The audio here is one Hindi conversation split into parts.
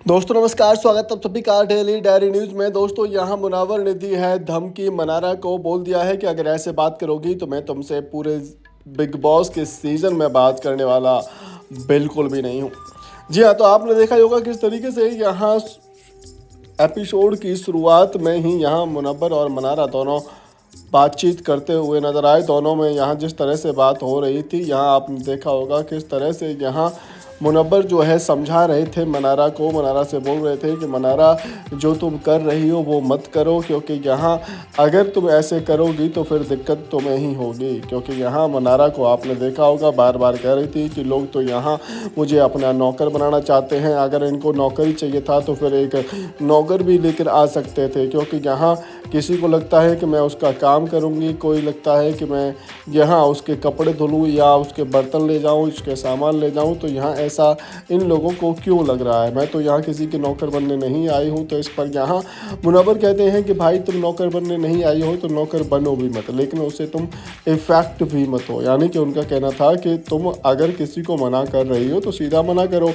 दोस्तों नमस्कार, स्वागत है आप सभी का डेली डायरी न्यूज़ में। दोस्तों यहाँ मुनावर ने दी है धमकी, मनारा को बोल दिया है कि अगर ऐसे बात करोगी तो मैं तुमसे पूरे बिग बॉस के सीज़न में बात करने वाला बिल्कुल भी नहीं हूँ। जी हाँ, तो आपने देखा ही होगा किस तरीके से यहाँ एपिसोड की शुरुआत में ही यहाँ मुनव्वर और मनारा दोनों बातचीत करते हुए नजर आए। दोनों में यहाँ जिस तरह से बात हो रही थी, यहाँ आपने देखा होगा किस तरह से यहाँ मुनव्वर जो है समझा रहे थे मनारा को। मनारा से बोल रहे थे कि मनारा, जो तुम कर रही हो वो मत करो, क्योंकि यहाँ अगर तुम ऐसे करोगी तो फिर दिक्कत तुम्हें ही होगी। क्योंकि यहाँ मनारा को आपने देखा होगा बार बार कह रही थी कि लोग तो यहाँ मुझे अपना नौकर बनाना चाहते हैं, अगर इनको नौकरी चाहिए था तो फिर एक नौकर भी लेकर आ सकते थे। क्योंकि यहाँ किसी को लगता है कि मैं उसका काम करूँगी, कोई लगता है कि मैं यहाँ उसके कपड़े धुलूँ या उसके बर्तन ले जाऊँ, उसके सामान ले जाऊँ। तो यहाँ ऐसा इन लोगों को क्यों लग रहा है? मैं तो यहाँ किसी के नौकर बनने नहीं आई हूँ। तो इस पर यहाँ मुनव्वर कहते हैं कि भाई तुम नौकर बनने नहीं आई हो तो नौकर बनो भी मत, लेकिन उससे तुम इफेक्ट भी मत हो। यानी कि उनका कहना था कि तुम अगर किसी को मना कर रही हो तो सीधा मना करो,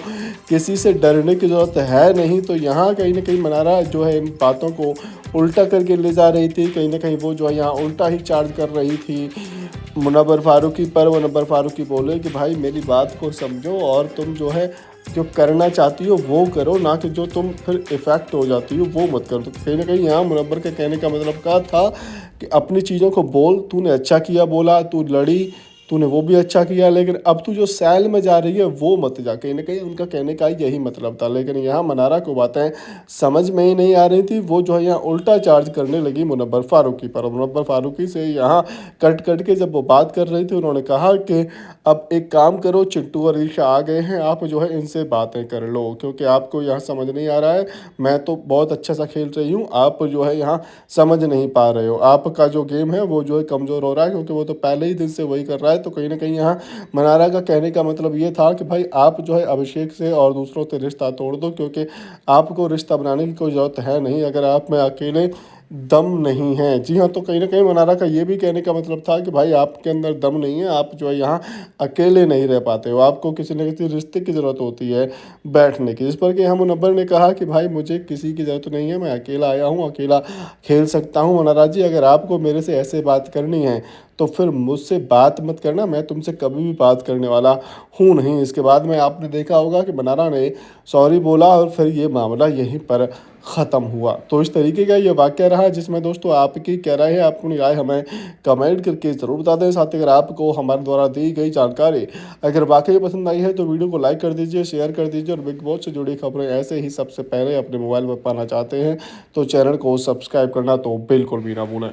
किसी से डरने की ज़रूरत है नहीं। तो यहाँ कहीं ना कहीं मनारा जो है इन बातों को उल्टा करके ले जा रही थी। कहीं ना कहीं वो जो है यहाँ उल्टा ही चार्ज कर रही थी मुनव्वर फारूकी पर। मुनव्वर फारूकी बोले कि भाई मेरी बात को समझो और तुम जो है जो करना चाहती हो वो करो, ना कि जो तुम फिर इफेक्ट हो जाती हो वो मत करो। तो कहीं ना कहीं यहाँ मुनव्वर के कहने का मतलब क्या था कि अपनी चीज़ों को बोल, तूने अच्छा किया बोला, तू लड़ी, तूने वो भी अच्छा किया, लेकिन अब तू जो सैल में जा रही है वो मत जा। कहीं ना कहीं उनका कहने का यही मतलब था। लेकिन यहाँ मनारा को बातें समझ में ही नहीं आ रही थी। वो जो है यहाँ उल्टा चार्ज करने लगी मुनव्वर फारूकी पर। मुनव्वर फारूकी से यहाँ कट कट के जब वो बात कर रही थी, उन्होंने कहा कि अब एक काम करो, चिट्टू और ईशा आ गए हैं, आप जो है इनसे बातें कर लो, क्योंकि आपको यहाँ समझ नहीं आ रहा है। मैं तो बहुत अच्छा सा खेल रही हूँ, आप जो है यहाँ समझ नहीं पा रहे हो। आपका जो गेम है वो जो है कमज़ोर हो रहा है, क्योंकि वो तो पहले ही दिन से वही कर रहा है। तो कहीं ना कहीं यहाँ मनारा का कहने का मतलब ये था कि भाई आप जो है अभिषेक से और दूसरों से रिश्ता तोड़ दो, क्योंकि आपको रिश्ता बनाने की कोई ज़रूरत है नहीं अगर आप में अकेले दम नहीं है। जी हाँ, तो कहीं ना कहीं मनारा का ये भी कहने का मतलब था कि भाई आपके अंदर दम नहीं है, आप जो है यहाँ अकेले नहीं रह पाते हो, आपको किसी न किसी रिश्ते की ज़रूरत होती है बैठने की। इस पर कि हम मुनव्वर ने कहा कि भाई मुझे किसी की ज़रूरत नहीं है, मैं अकेला आया हूँ, अकेला खेल सकता हूँ। मनारा जी, अगर आपको मेरे से ऐसे बात करनी है तो फिर मुझसे बात मत करना, मैं तुमसे कभी भी बात करने वाला हूँ नहीं। इसके बाद में आपने देखा होगा कि मनारा ने सॉरी बोला और फिर ये मामला यहीं पर ख़त्म हुआ। तो इस तरीके का ये वाक़या रहा, जिसमें दोस्तों आपकी क्या राय है, अपनी राय हमें कमेंट करके ज़रूर बता दें। साथ ही अगर आपको हमारे द्वारा दी गई जानकारी अगर वाकई पसंद आई है तो वीडियो को लाइक कर दीजिए, शेयर कर दीजिए, और बिग बॉस से जुड़ी खबरें ऐसे ही सबसे पहले अपने मोबाइल में पाना चाहते हैं तो चैनल को सब्सक्राइब करना तो बिल्कुल भी ना भूलें।